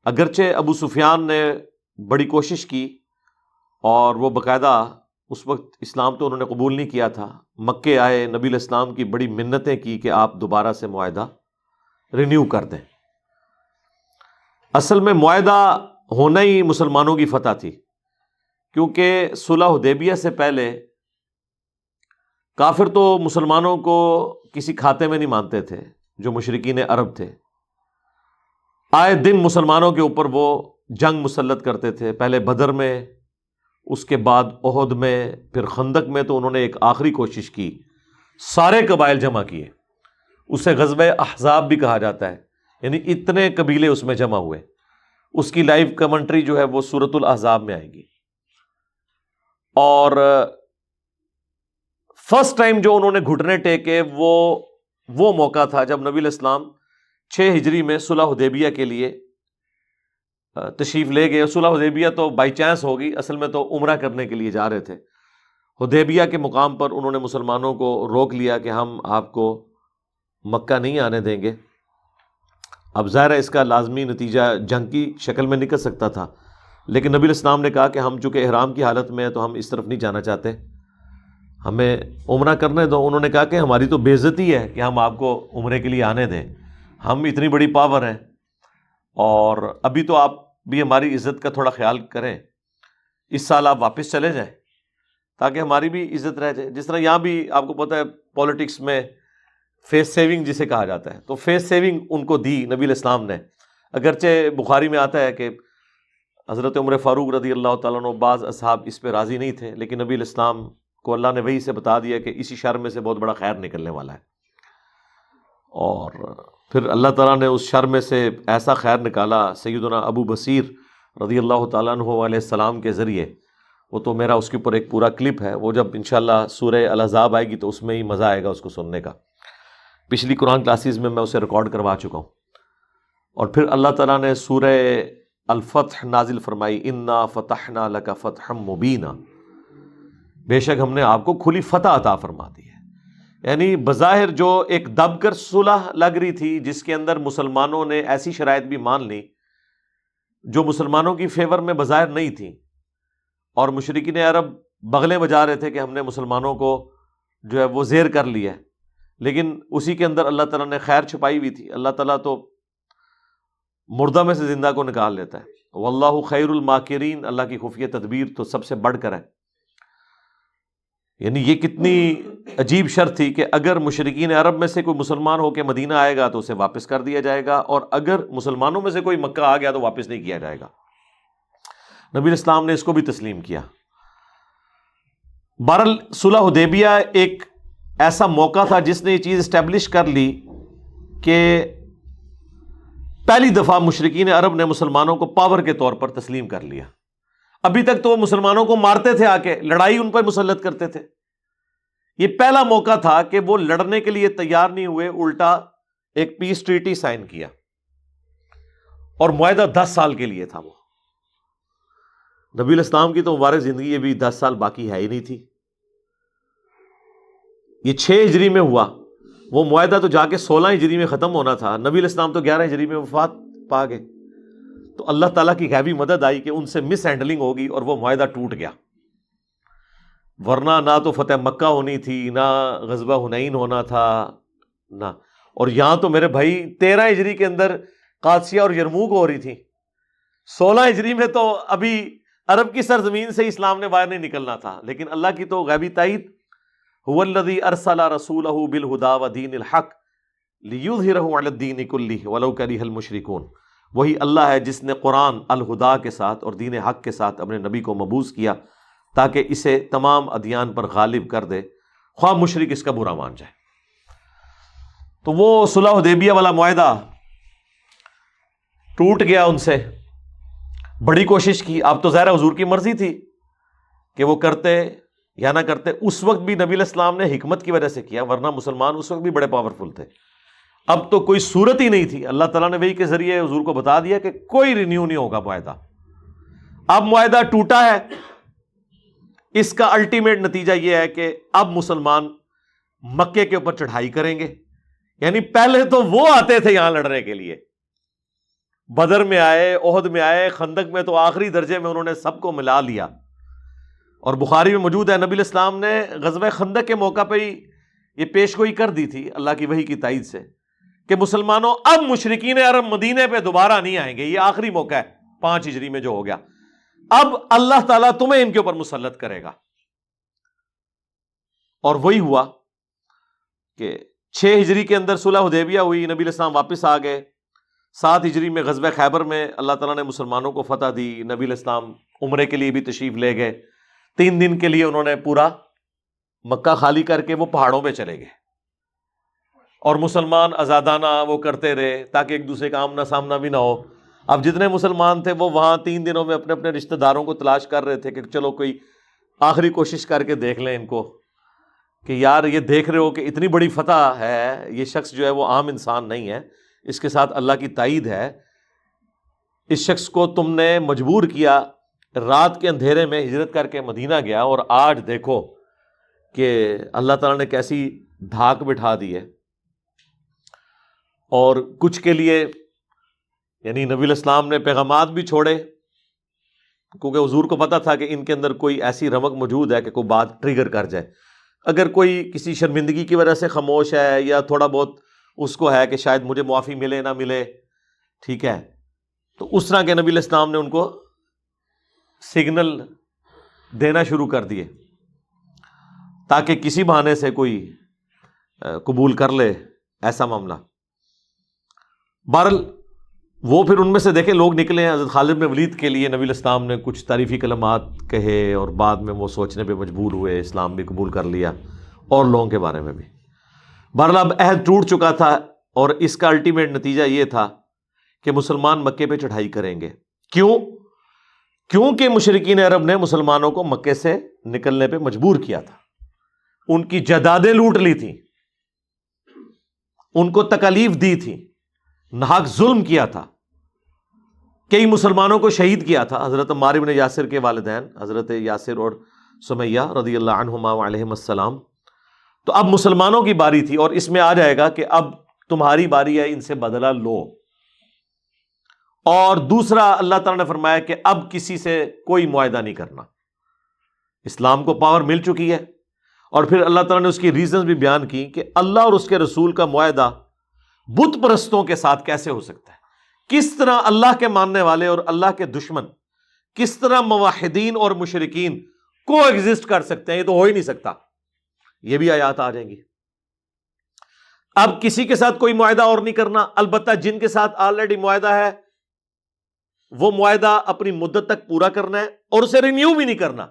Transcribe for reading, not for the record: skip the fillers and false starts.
اگرچہ ابو سفیان نے بڑی کوشش کی اور وہ باقاعدہ اس وقت اسلام تو انہوں نے قبول نہیں کیا تھا، مکے آئے، نبی علیہ السلام کی بڑی منتیں کی کہ آپ دوبارہ سے معاہدہ رینیو کر دیں۔ اصل میں معاہدہ ہونا ہی مسلمانوں کی فتح تھی، کیونکہ صلح حدیبیہ سے پہلے کافر تو مسلمانوں کو کسی کھاتے میں نہیں مانتے تھے، جو مشرکین عرب تھے آئے دن مسلمانوں کے اوپر وہ جنگ مسلط کرتے تھے، پہلے بدر میں، اس کے بعد احد میں، پھر خندق میں تو انہوں نے ایک آخری کوشش کی، سارے قبائل جمع کیے، اسے غزوہ احزاب بھی کہا جاتا ہے، یعنی اتنے قبیلے اس میں جمع ہوئے۔ اس کی لائیو کمنٹری جو ہے وہ سورۃ الاحزاب میں آئے گی۔ اور فرسٹ ٹائم جو انہوں نے گھٹنے ٹیکے وہ موقع تھا جب نبی علیہ السلام 6 ہجری میں صلح حدیبیہ کے لیے تشریف لے گئے۔ صلح حدیبیہ تو بائی چانس ہوگی، اصل میں تو عمرہ کرنے کے لیے جا رہے تھے۔ حدیبیہ کے مقام پر انہوں نے مسلمانوں کو روک لیا کہ ہم آپ کو مکہ نہیں آنے دیں گے۔ اب ظاہر ہے اس کا لازمی نتیجہ جنگ کی شکل میں نکل سکتا تھا، لیکن نبی علیہ السلام نے کہا کہ ہم چونکہ احرام کی حالت میں ہیں تو ہم اس طرف نہیں جانا چاہتے، ہمیں عمرہ کرنے دو۔ انہوں نے کہا کہ ہماری تو بے عزتی ہے کہ ہم آپ کو عمرے کے لیے آنے دیں، ہم اتنی بڑی پاور ہیں، اور ابھی تو آپ بھی ہماری عزت کا تھوڑا خیال کریں، اس سال آپ واپس چلے جائیں تاکہ ہماری بھی عزت رہ جائے۔ جس طرح یہاں بھی آپ کو پتہ ہے پولیٹکس میں فیس سیونگ جسے کہا جاتا ہے، تو فیس سیونگ ان کو دی نبی علیہ السلام نے۔ اگرچہ بخاری میں آتا ہے کہ حضرت عمر فاروق رضی اللہ تعالیٰ عنہ بعض اصحاب اس پہ راضی نہیں تھے، لیکن نبی علیہ السلام کو اللہ نے وحی سے بتا دیا کہ اسی شر میں سے بہت بڑا خیر نکلنے والا ہے، اور پھر اللہ تعالیٰ نے اس شر میں سے ایسا خیر نکالا سیدنا ابو بصیر رضی اللہ تعالیٰ عنہ علیہ السلام کے ذریعے۔ وہ تو میرا اس کے اوپر ایک پورا کلپ ہے، وہ جب انشاءاللہ سورہ الاحزاب آئے گی تو اس میں ہی مزہ آئے گا اس کو سننے کا۔ پچھلی قرآن کلاسز میں اسے ریکارڈ کروا چکا ہوں۔ اور پھر اللہ تعالیٰ نے سورہ الفتح نازل فرمائی، انا فتحنا لک فتحا مبینا، بے شک ہم نے آپ کو کھلی فتح عطا فرما دی ہے۔ یعنی بظاہر جو ایک دب کر صلح لگ رہی تھی، جس کے اندر مسلمانوں نے ایسی شرائط بھی مان لی جو مسلمانوں کی فیور میں بظاہر نہیں تھی، اور مشرکین عرب بغلیں بجا رہے تھے کہ ہم نے مسلمانوں کو جو ہے وہ زیر کر لیا ہے، لیکن اسی کے اندر اللہ تعالیٰ نے خیر چھپائی ہوئی تھی۔ اللہ تعالیٰ تو مردہ میں سے زندہ کو نکال لیتا ہے، واللہ خیر الماکرین، اللہ کی خفیہ تدبیر تو سب سے بڑھ کر ہے۔ یعنی یہ کتنی عجیب شرط تھی کہ اگر مشرکین عرب میں سے کوئی مسلمان ہو کے مدینہ آئے گا تو اسے واپس کر دیا جائے گا، اور اگر مسلمانوں میں سے کوئی مکہ آ گیا تو واپس نہیں کیا جائے گا۔ نبی علیہ السلام نے اس کو بھی تسلیم کیا۔ بہرحال صلح حدیبیہ ایک ایسا موقع تھا جس نے یہ چیز اسٹیبلش کر لی کہ پہلی دفعہ مشرکین عرب نے مسلمانوں کو پاور کے طور پر تسلیم کر لیا۔ ابھی تک تو وہ مسلمانوں کو مارتے تھے، آ کے لڑائی ان پر مسلط کرتے تھے۔ یہ پہلا موقع تھا کہ وہ لڑنے کے لیے تیار نہیں ہوئے، الٹا ایک پیس ٹریٹی سائن کیا، اور معاہدہ 10 سال کے لیے تھا۔ وہ نبی علیہ السلام کی تو مبارک زندگی ابھی 10 سال باقی ہے ہی نہیں تھی۔ یہ 6 ہجری میں ہوا، وہ معاہدہ تو جا کے 16 ہجری میں ختم ہونا تھا۔ نبی علیہ السلام تو 11 ہجری میں وفات پا گئے۔ تو اللہ تعالیٰ کی غیبی مدد آئی کہ ان سے مس ہینڈلنگ ہوگی اور وہ معاہدہ ٹوٹ گیا، ورنہ نہ تو فتح مکہ ہونی تھی، نہ غزوہ حنین ہونا تھا، نہ۔ اور یہاں تو میرے بھائی 13 ہجری کے اندر قادسیہ اور یرموک ہو رہی تھی، 16 ہجری میں تو ابھی عرب کی سرزمین سے اسلام نے باہر نہیں نکلنا تھا۔ لیکن اللہ کی تو غیبی تائید، هو الذی ارسل رسولہ بالہدی ودین الحق لیظہرہ علی الدین کلہ ولو کرہ المشرکون۔ وہی اللہ ہے جس نے قرآن الہدا کے ساتھ اور دین حق کے ساتھ اپنے نبی کو مبعوث کیا تاکہ اسے تمام ادیان پر غالب کر دے، خواہ مشرک اس کا برا مان جائے۔ تو وہ صلح حدیبیہ والا معاہدہ ٹوٹ گیا ان سے۔ بڑی کوشش کی، اب تو ظاہر حضور کی مرضی تھی کہ وہ کرتے یا نہ کرتے۔ اس وقت بھی نبی علیہ السلام نے حکمت کی وجہ سے کیا، ورنہ مسلمان اس وقت بھی بڑے پاورفل تھے۔ اب تو کوئی صورت ہی نہیں تھی، اللہ تعالیٰ نے وحی کے ذریعے حضور کو بتا دیا کہ کوئی رینیو نہیں ہوگا معاہدہ۔ اب معاہدہ ٹوٹا ہے، اس کا الٹیمیٹ نتیجہ یہ ہے کہ اب مسلمان مکے کے اوپر چڑھائی کریں گے۔ یعنی پہلے تو وہ آتے تھے یہاں لڑنے کے لیے، بدر میں آئے، احد میں آئے، خندق میں تو آخری درجے میں انہوں نے سب کو ملا لیا. اور بخاری میں موجود ہے نبی علیہ السلام نے غزوہ خندق کے موقع پہ ہی یہ پیش گوئی کر دی تھی اللہ کی وحی کی تائید سے کہ مسلمانوں اب مشرکین عرب مدینے پہ دوبارہ نہیں آئیں گے، یہ آخری موقع ہے 5 ہجری میں جو ہو گیا، اب اللہ تعالیٰ تمہیں ان کے اوپر مسلط کرے گا. اور وہی ہوا کہ 6 ہجری کے اندر صلح حدیبیہ ہوئی، نبی علیہ السلام واپس آ گئے. 7 ہجری میں غزوہ خیبر میں اللہ تعالیٰ نے مسلمانوں کو فتح دی، نبی علیہ السلام عمرے کے لیے بھی تشریف لے گئے. 3 دن کے لیے انہوں نے پورا مکہ خالی کر کے وہ پہاڑوں پہ چلے گئے اور مسلمان آزادانہ وہ کرتے رہے تاکہ ایک دوسرے کا آمنا سامنا بھی نہ ہو. اب جتنے مسلمان تھے وہ وہاں 3 دنوں میں اپنے اپنے رشتہ داروں کو تلاش کر رہے تھے کہ چلو کوئی آخری کوشش کر کے دیکھ لیں ان کو کہ یار یہ دیکھ رہے ہو کہ اتنی بڑی فتح ہے، یہ شخص جو ہے وہ عام انسان نہیں ہے، اس کے ساتھ اللہ کی تائید ہے. اس شخص کو تم نے مجبور کیا، رات کے اندھیرے میں ہجرت کر کے مدینہ گیا، اور آج دیکھو کہ اللہ تعالیٰ نے کیسی دھاک بٹھا دی ہے. اور کچھ کے لیے یعنی نبی علیہ السلام نے پیغامات بھی چھوڑے کیونکہ حضور کو پتا تھا کہ ان کے اندر کوئی ایسی رمق موجود ہے کہ کوئی بات ٹریگر کر جائے. اگر کوئی کسی شرمندگی کی وجہ سے خاموش ہے یا تھوڑا بہت اس کو ہے کہ شاید مجھے معافی ملے نہ ملے، ٹھیک ہے، تو اس طرح کے نبی علیہ السلام نے ان کو سگنل دینا شروع کر دیے تاکہ کسی بہانے سے کوئی قبول کر لے ایسا معاملہ. بہرحال وہ پھر ان میں سے دیکھیں لوگ نکلے ہیں. حضرت خالد بن ولید کے لیے نبی علیہ السلام نے کچھ تعریفی کلمات کہے اور بعد میں وہ سوچنے پہ مجبور ہوئے، اسلام بھی قبول کر لیا، اور لوگوں کے بارے میں بھی. بہرحال اب عہد ٹوٹ چکا تھا اور اس کا الٹیمیٹ نتیجہ یہ تھا کہ مسلمان مکے پہ چڑھائی کریں گے. کیونکہ مشرکین عرب نے مسلمانوں کو مکے سے نکلنے پہ مجبور کیا تھا، ان کی جائیدادیں لوٹ لی تھیں، ان کو تکالیف دی تھی، ناحق ظلم کیا تھا، کئی مسلمانوں کو شہید کیا تھا. حضرت عمار بن یاسر کے والدین حضرت یاسر اور سمیہ رضی اللہ عنہما وعلیہم السلام. تو اب مسلمانوں کی باری تھی، اور اس میں آ جائے گا کہ اب تمہاری باری ہے، ان سے بدلہ لو. اور دوسرا اللہ تعالیٰ نے فرمایا کہ اب کسی سے کوئی معاہدہ نہیں کرنا. اسلام کو پاور مل چکی ہے، اور پھر اللہ تعالیٰ نے اس کی ریزنز بھی بیان کی کہ اللہ اور اس کے رسول کا معاہدہ بت پرستوں کے ساتھ کیسے ہو سکتا ہے، کس طرح اللہ کے ماننے والے اور اللہ کے دشمن، کس طرح موحدین اور مشرکین کو ایگزسٹ کر سکتے ہیں، یہ تو ہو ہی نہیں سکتا. یہ بھی آیات آ جائیں گی. اب کسی کے ساتھ کوئی معاہدہ اور نہیں کرنا، البتہ جن کے ساتھ آلریڈی معاہدہ ہے وہ معاہدہ اپنی مدت تک پورا کرنا ہے اور اسے رینیو بھی نہیں کرنا.